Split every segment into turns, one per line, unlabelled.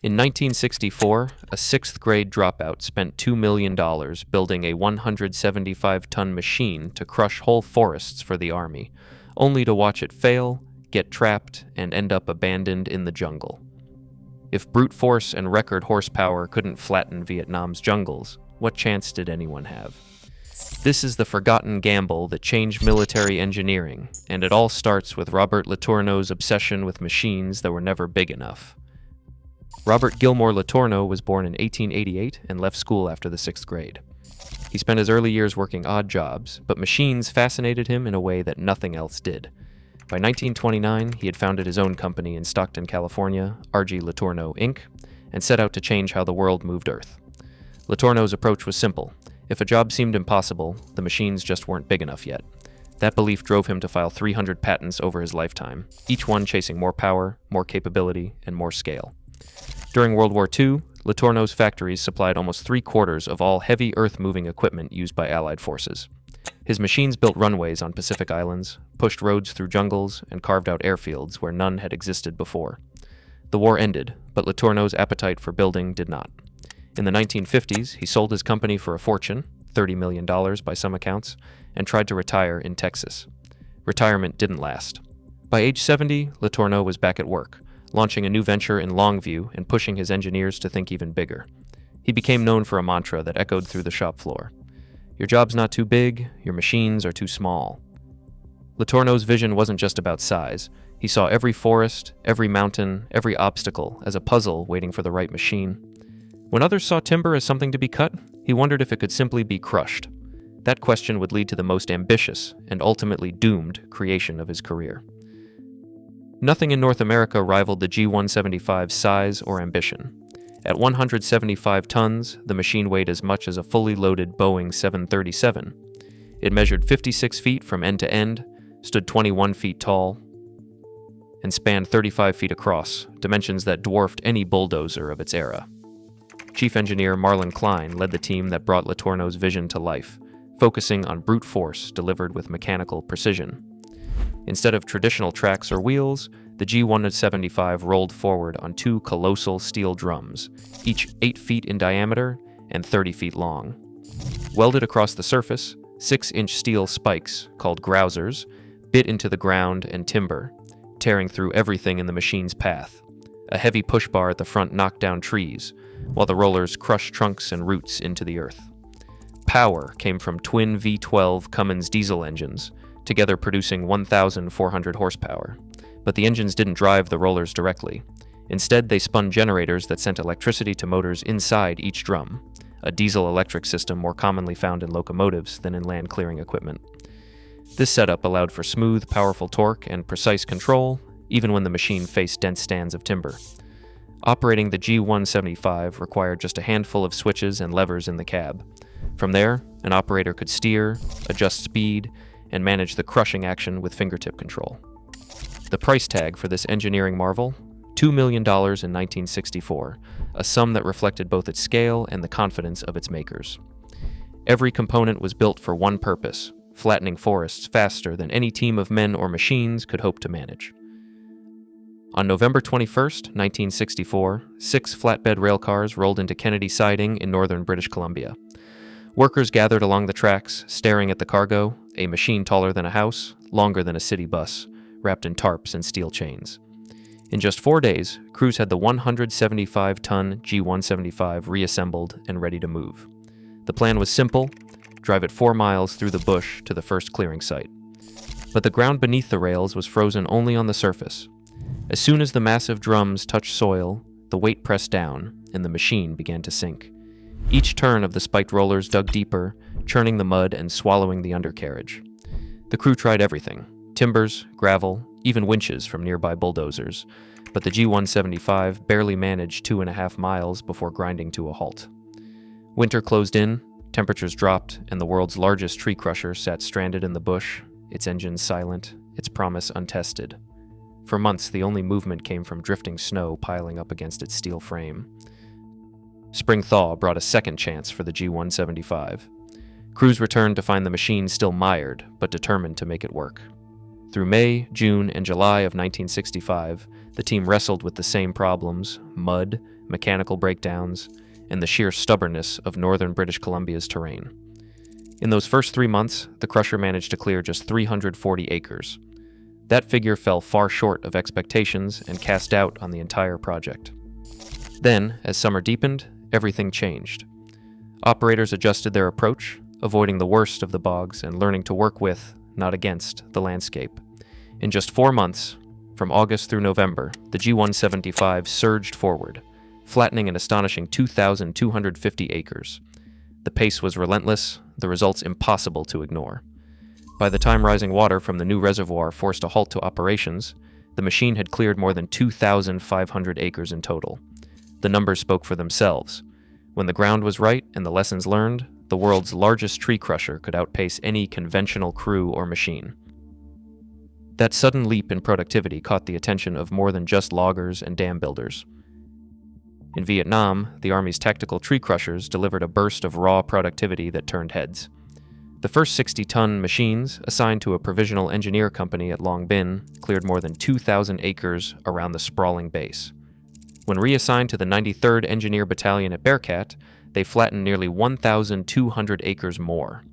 In 1964, a sixth-grade dropout spent $2 million building a 175-ton machine to crush whole forests for the Army, only to watch it fail, get trapped, and end up abandoned in the jungle. If brute force and record horsepower couldn't flatten Vietnam's jungles, what chance did anyone have? This is the forgotten gamble that changed military engineering, and it all starts with Robert Letourneau's obsession with machines that were never big enough. Robert Gilmore Letourneau was born in 1888 and left school after the 6th grade. He spent his early years working odd jobs, but machines fascinated him in a way that nothing else did. By 1929, he had founded his own company in Stockton, California, R.G. Letourneau, Inc., and set out to change how the world moved Earth. Letourneau's approach was simple. If a job seemed impossible, the machines just weren't big enough yet. That belief drove him to file 300 patents over his lifetime, each one chasing more power, more capability, and more scale. During World War II, Letourneau's factories supplied almost 3/4 of all heavy earth-moving equipment used by Allied forces. His machines built runways on Pacific islands, pushed roads through jungles, and carved out airfields where none had existed before. The war ended, but Letourneau's appetite for building did not. In the 1950s, he sold his company for a fortune, $30 million by some accounts, and tried to retire in Texas. Retirement didn't last. By age 70, Letourneau was back at work, launching a new venture in Longview and pushing his engineers to think even bigger. He became known for a mantra that echoed through the shop floor. Your job's not too big, your machines are too small. Letourneau's vision wasn't just about size. He saw every forest, every mountain, every obstacle as a puzzle waiting for the right machine. When others saw timber as something to be cut, he wondered if it could simply be crushed. That question would lead to the most ambitious and ultimately doomed creation of his career. Nothing in North America rivaled the G175's size or ambition. At 175 tons, the machine weighed as much as a fully loaded Boeing 737. It measured 56 feet from end to end, stood 21 feet tall, and spanned 35 feet across, dimensions that dwarfed any bulldozer of its era. Chief engineer Marlon Klein led the team that brought Letourneau's vision to life, focusing on brute force delivered with mechanical precision. Instead of traditional tracks or wheels, the G175 rolled forward on 2 colossal steel drums, each 8 feet in diameter and 30 feet long. Welded across the surface, 6-inch steel spikes, called grousers, bit into the ground and timber, tearing through everything in the machine's path. A heavy push bar at the front knocked down trees, while the rollers crushed trunks and roots into the earth. Power came from twin V12 Cummins diesel engines, together producing 1,400 horsepower. But the engines didn't drive the rollers directly. Instead, they spun generators that sent electricity to motors inside each drum, a diesel-electric system more commonly found in locomotives than in land-clearing equipment. This setup allowed for smooth, powerful torque and precise control, even when the machine faced dense stands of timber. Operating the G175 required just a handful of switches and levers in the cab. From there, an operator could steer, adjust speed, and manage the crushing action with fingertip control. The price tag for this engineering marvel? $2 million in 1964, a sum that reflected both its scale and the confidence of its makers. Every component was built for one purpose: flattening forests faster than any team of men or machines could hope to manage. On November 21, 1964, 6 flatbed railcars rolled into Kennedy Siding in northern British Columbia. Workers gathered along the tracks, staring at the cargo, a machine taller than a house, longer than a city bus, wrapped in tarps and steel chains. In just 4 days, crews had the 175-ton G175 reassembled and ready to move. The plan was simple: drive it 4 miles through the bush to the first clearing site. But the ground beneath the rails was frozen only on the surface. As soon as the massive drums touched soil, the weight pressed down, and the machine began to sink. Each turn of the spiked rollers dug deeper, churning the mud and swallowing the undercarriage. The crew tried everything: timbers, gravel, even winches from nearby bulldozers, but the G175 barely managed 2.5 miles before grinding to a halt. Winter closed in, temperatures dropped, and the world's largest tree crusher sat stranded in the bush, its engines silent, its promise untested. For months, the only movement came from drifting snow piling up against its steel frame. Spring thaw brought a second chance for the G175. Crews returned to find the machine still mired, but determined to make it work. Through May, June, and July of 1965, the team wrestled with the same problems: mud, mechanical breakdowns, and the sheer stubbornness of northern British Columbia's terrain. In those first 3 months, the crusher managed to clear just 340 acres. That figure fell far short of expectations and cast doubt on the entire project. Then, as summer deepened, everything changed. Operators adjusted their approach, avoiding the worst of the bogs and learning to work with, not against, the landscape. In just 4 months, from August through November, the G175 surged forward, flattening an astonishing 2,250 acres. The pace was relentless, the results impossible to ignore. By the time rising water from the new reservoir forced a halt to operations, the machine had cleared more than 2,500 acres in total. The numbers spoke for themselves. When the ground was right and the lessons learned, the world's largest tree crusher could outpace any conventional crew or machine. That sudden leap in productivity caught the attention of more than just loggers and dam builders. In Vietnam, the Army's tactical tree crushers delivered a burst of raw productivity that turned heads. The first 60-ton machines, assigned to a provisional engineer company at Long Binh, cleared more than 2,000 acres around the sprawling base. When reassigned to the 93rd Engineer Battalion at Bearcat, they flattened nearly 1,200 acres more.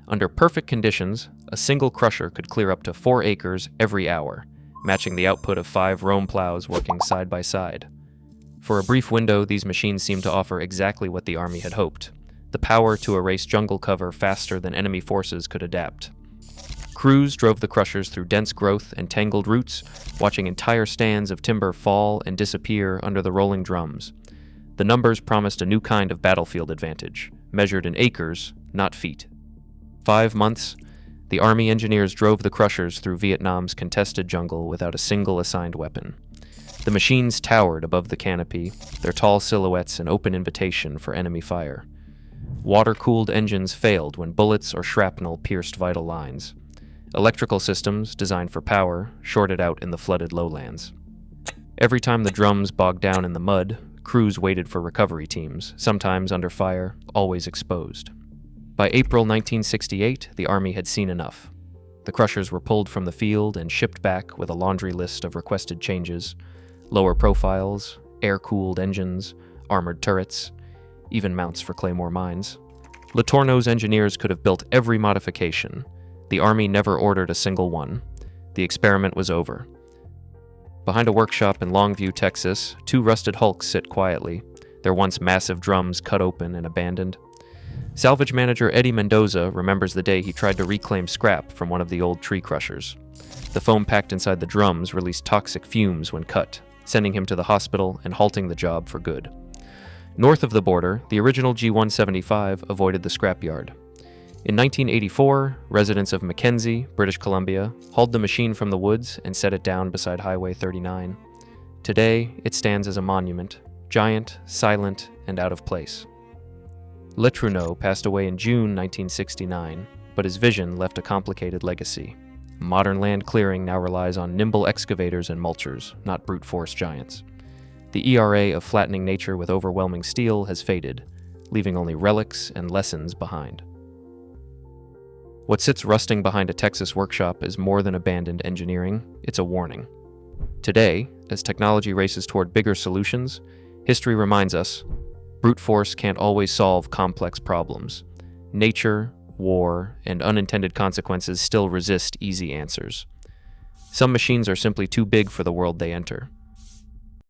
Under perfect conditions, a single crusher could clear up to 4 acres every hour, matching the output of 5 roam plows working side by side. For a brief window, these machines seemed to offer exactly what the Army had hoped: the power to erase jungle cover faster than enemy forces could adapt. Crews drove the crushers through dense growth and tangled roots, watching entire stands of timber fall and disappear under the rolling drums. The numbers promised a new kind of battlefield advantage, measured in acres, not feet. 5 months, the Army engineers drove the crushers through Vietnam's contested jungle without a single assigned weapon. The machines towered above the canopy, their tall silhouettes an open invitation for enemy fire. Water-cooled engines failed when bullets or shrapnel pierced vital lines. Electrical systems, designed for power, shorted out in the flooded lowlands. Every time the drums bogged down in the mud, crews waited for recovery teams, sometimes under fire, always exposed. By April 1968, the Army had seen enough. The crushers were pulled from the field and shipped back with a laundry list of requested changes: lower profiles, air-cooled engines, armored turrets, even mounts for Claymore mines. Letourneau's engineers could have built every modification. The Army never ordered a single one. The experiment was over. Behind a workshop in Longview, Texas, 2 rusted hulks sit quietly, their once massive drums cut open and abandoned. Salvage manager Eddie Mendoza remembers the day he tried to reclaim scrap from one of the old tree crushers. The foam packed inside the drums released toxic fumes when cut, sending him to the hospital and halting the job for good. North of the border, the original G175 avoided the scrapyard. In 1984, residents of Mackenzie, British Columbia, hauled the machine from the woods and set it down beside Highway 39. Today, it stands as a monument, giant, silent, and out of place. Letourneau passed away in June 1969, but his vision left a complicated legacy. Modern land clearing now relies on nimble excavators and mulchers, not brute force giants. The ERA of flattening nature with overwhelming steel has faded, leaving only relics and lessons behind. What sits rusting behind a Texas workshop is more than abandoned engineering, it's a warning. Today, as technology races toward bigger solutions, history reminds us brute force can't always solve complex problems. Nature, war, and unintended consequences still resist easy answers. Some machines are simply too big for the world they enter.